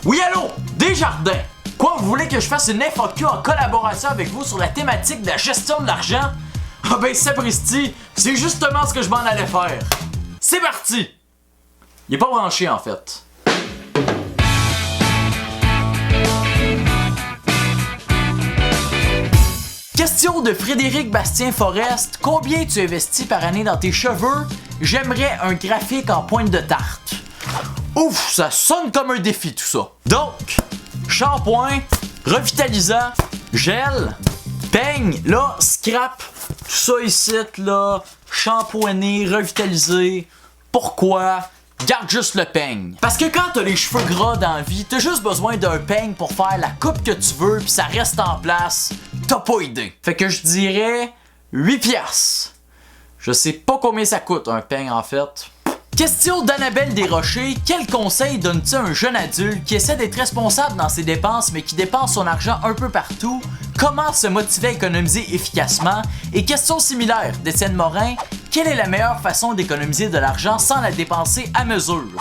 Oui, allô? Desjardins! Quoi, vous voulez que je fasse une FAQ en collaboration avec vous sur la thématique de la gestion de l'argent? Ah ben, sapristi, c'est justement ce que je m'en allais faire. C'est parti! Il est pas branché, en fait. Question de Frédéric Bastien Forest. Combien tu investis par année dans tes cheveux? J'aimerais un graphique en pointe de tarte. Ouf, ça sonne comme un défi tout ça. Donc, shampoing, revitalisant, gel, peigne, là, scrap, tout ça ici, là, shampoiné, revitalisé. Pourquoi? Garde juste le peigne. Parce que quand t'as les cheveux gras dans la vie, t'as juste besoin d'un peigne pour faire la coupe que tu veux, puis ça reste en place. T'as pas idée. Fait que je dirais 8 piastres. Je sais pas combien ça coûte un peigne en fait. Question d'Annabelle Desrochers. Quel conseil donnes-tu à un jeune adulte qui essaie d'être responsable dans ses dépenses mais qui dépense son argent un peu partout? Comment se motiver à économiser efficacement? Et question similaire d'Étienne Morin. Quelle est la meilleure façon d'économiser de l'argent sans la dépenser à mesure?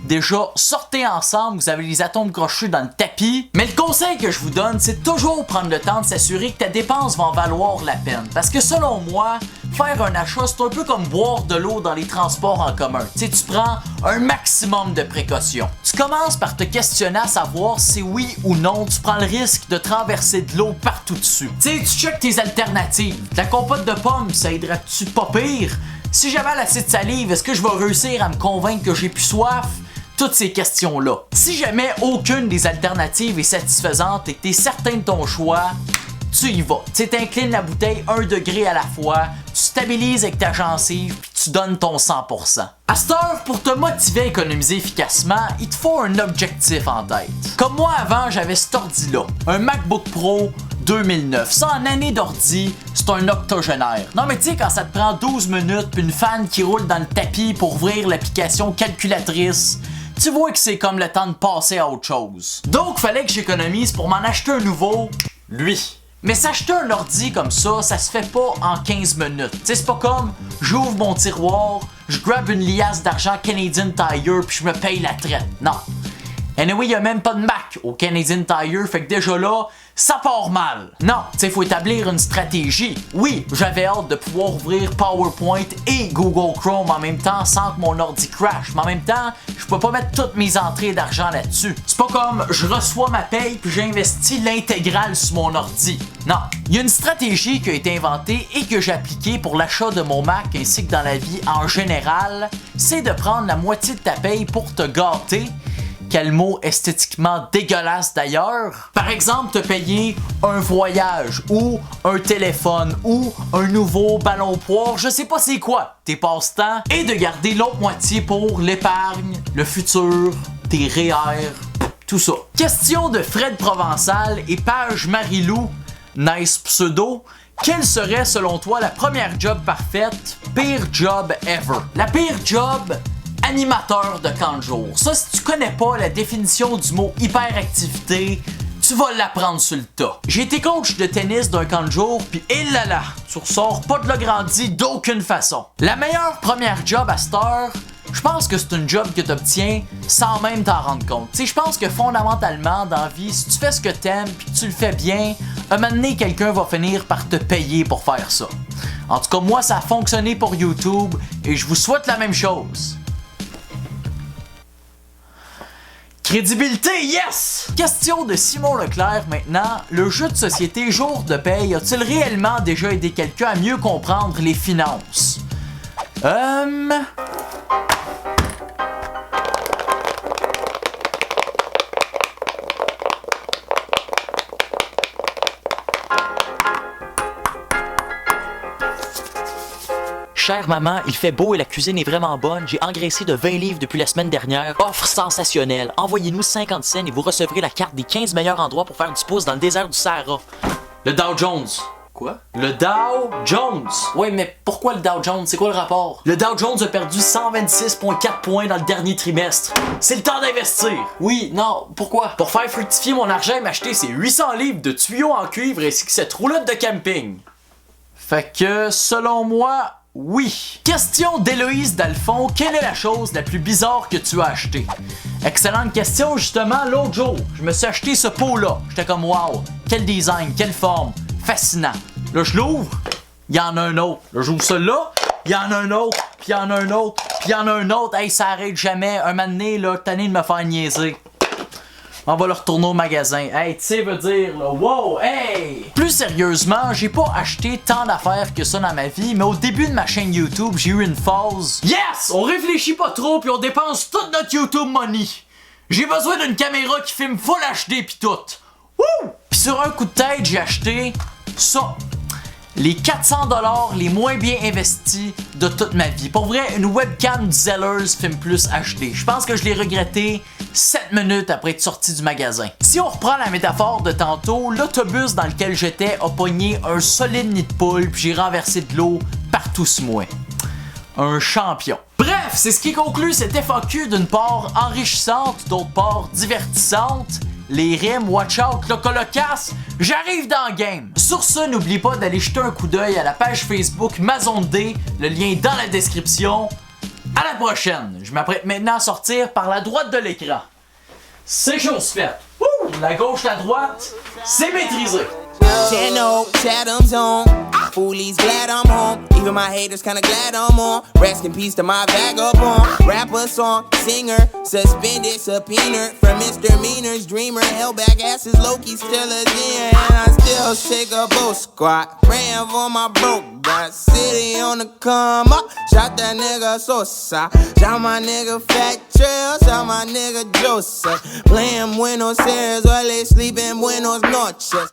Déjà, sortez ensemble, vous avez les atomes crochus dans le tapis. Mais le conseil que je vous donne, c'est toujours prendre le temps de s'assurer que ta dépense va en valoir la peine. Parce que selon moi, faire un achat, c'est un peu comme boire de l'eau dans les transports en commun. Tu sais, tu prends un maximum de précautions. Tu commences par te questionner à savoir si oui ou non tu prends le risque de traverser de l'eau partout dessus. Tu sais, tu checkes tes alternatives. La compote de pommes, ça aidera-tu pas pire? Si j'avale assez de salive, est-ce que je vais réussir à me convaincre que j'ai plus soif? Toutes ces questions-là. Si jamais aucune des alternatives est satisfaisante et que tu es certain de ton choix, tu y vas. Tu t'inclines la bouteille 1 degré à la fois, tu stabilises avec ta gencive puis tu donnes ton 100%. À cette heure, pour te motiver à économiser efficacement, il te faut un objectif en tête. Comme moi avant, j'avais cet ordi-là, un MacBook Pro 2009. Ça, en année d'ordi, c'est un octogénaire. Non mais tu sais, quand ça te prend 12 minutes puis une fan qui roule dans le tapis pour ouvrir l'application calculatrice, tu vois que c'est comme le temps de passer à autre chose. Donc, fallait que j'économise pour m'en acheter un nouveau, lui. Mais s'acheter un ordi comme ça se fait pas en 15 minutes. Tu sais, c'est pas comme j'ouvre mon tiroir, je grab une liasse d'argent Canadian Tire puis je me paye la traite. Non. Anyway, y a même pas de Mac au Canadian Tire, fait que déjà là, ça part mal. Non, tu sais, faut établir une stratégie. Oui, j'avais hâte de pouvoir ouvrir PowerPoint et Google Chrome en même temps sans que mon ordi crash. Mais en même temps, je peux pas mettre toutes mes entrées d'argent là-dessus. C'est pas comme je reçois ma paye puis j'investis l'intégrale sur mon ordi. Non, il y a une stratégie qui a été inventée et que j'ai appliquée pour l'achat de mon Mac ainsi que dans la vie en général. C'est de prendre la moitié de ta paye pour te gâter. Quel mot esthétiquement dégueulasse d'ailleurs. Par exemple, te payer un voyage ou un téléphone ou un nouveau ballon poire, je sais pas c'est quoi, tes passe-temps, et de garder l'autre moitié pour l'épargne, le futur, tes REER, tout ça. Question de Fred Provençal et page Marilou, nice pseudo. Quelle serait selon toi la première job parfaite, pire job ever? La pire job, animateur de camp de jour. Ça, si tu connais pas la définition du mot hyperactivité, tu vas l'apprendre sur le tas. J'ai été coach de tennis d'un camp de jour, pis là, tu ressors pas de là grandi d'aucune façon. La meilleure première job à cette heure, je pense que c'est une job que tu obtiens sans même t'en rendre compte. Tu sais, je pense que fondamentalement, dans la vie, si tu fais ce que t'aimes pis que tu le fais bien, un moment donné, quelqu'un va finir par te payer pour faire ça. En tout cas, moi, ça a fonctionné pour YouTube et je vous souhaite la même chose. Crédibilité, yes! Question de Simon Leclerc maintenant. Le jeu de société Jour de paye a-t-il réellement déjà aidé quelqu'un à mieux comprendre les finances? Chère maman, il fait beau et la cuisine est vraiment bonne. J'ai engraissé de 20 livres depuis la semaine dernière. Offre sensationnelle. Envoyez-nous 50 cents et vous recevrez la carte des 15 meilleurs endroits pour faire du pouce dans le désert du Sahara. Le Dow Jones. Quoi? Le Dow Jones. Ouais, mais pourquoi le Dow Jones? C'est quoi le rapport? Le Dow Jones a perdu 126,4 points dans le dernier trimestre. C'est le temps d'investir. Oui, non, pourquoi? Pour faire fructifier mon argent et m'acheter ces 800 livres de tuyaux en cuivre ainsi que cette roulotte de camping. Fait que, selon moi, oui. Question d'Héloïse Dalphon. Quelle est la chose la plus bizarre que tu as achetée? Excellente question, justement, l'autre jour, je me suis acheté ce pot-là. J'étais comme, wow, quel design, quelle forme, fascinant. Là, je l'ouvre, il y en a un autre. Là, j'ouvre celui-là, il y en a un autre, puis il y en a un autre, puis il y en a un autre. Hey, ça arrête jamais. Un moment donné, là, tanné de me faire niaiser. On va le retourner au magasin. Hey, tu sais, veut dire, là, wow, hey! Plus sérieusement, j'ai pas acheté tant d'affaires que ça dans ma vie, mais au début de ma chaîne YouTube, j'ai eu une phase. Yes! On réfléchit pas trop, puis on dépense toute notre YouTube money. J'ai besoin d'une caméra qui filme Full HD pis tout. Wouh! Pis sur un coup de tête, j'ai acheté ça. Les 400$ les moins bien investis de toute ma vie. Pour vrai, une webcam Zellers Film Plus HD. Je pense que je l'ai regretté 7 minutes après être sorti du magasin. Si on reprend la métaphore de tantôt, l'autobus dans lequel j'étais a pogné un solide nid de poule puis j'ai renversé de l'eau partout sur moi. Un champion. Bref, c'est ce qui conclut cette FAQ d'une part enrichissante, d'autre part divertissante. Les rimes, watch out, locasse, j'arrive dans le game. Sur ce, n'oublie pas d'aller jeter un coup d'œil à la page Facebook Mazone D, le lien dans la description. À la prochaine. Je m'apprête maintenant à sortir par la droite de l'écran. C'est chose faite. Ouh, la gauche, la droite, c'est maîtrisé. Channel, Chatham's on. Foolies glad I'm home. Even my haters kinda glad I'm on. Rest in peace to my vagabond. Rapper, song, singer, suspended, subpoenaed for misdemeanors. Dreamer, held back asses, Loki still a deer. And I still shake a boat squat. Ran for my broke. Got city on the come up. Shot that nigga Sosa. Shot my nigga Fat Trail. Shot my nigga Joseph. Playing Buenos Aires while they sleep in Buenos Noches.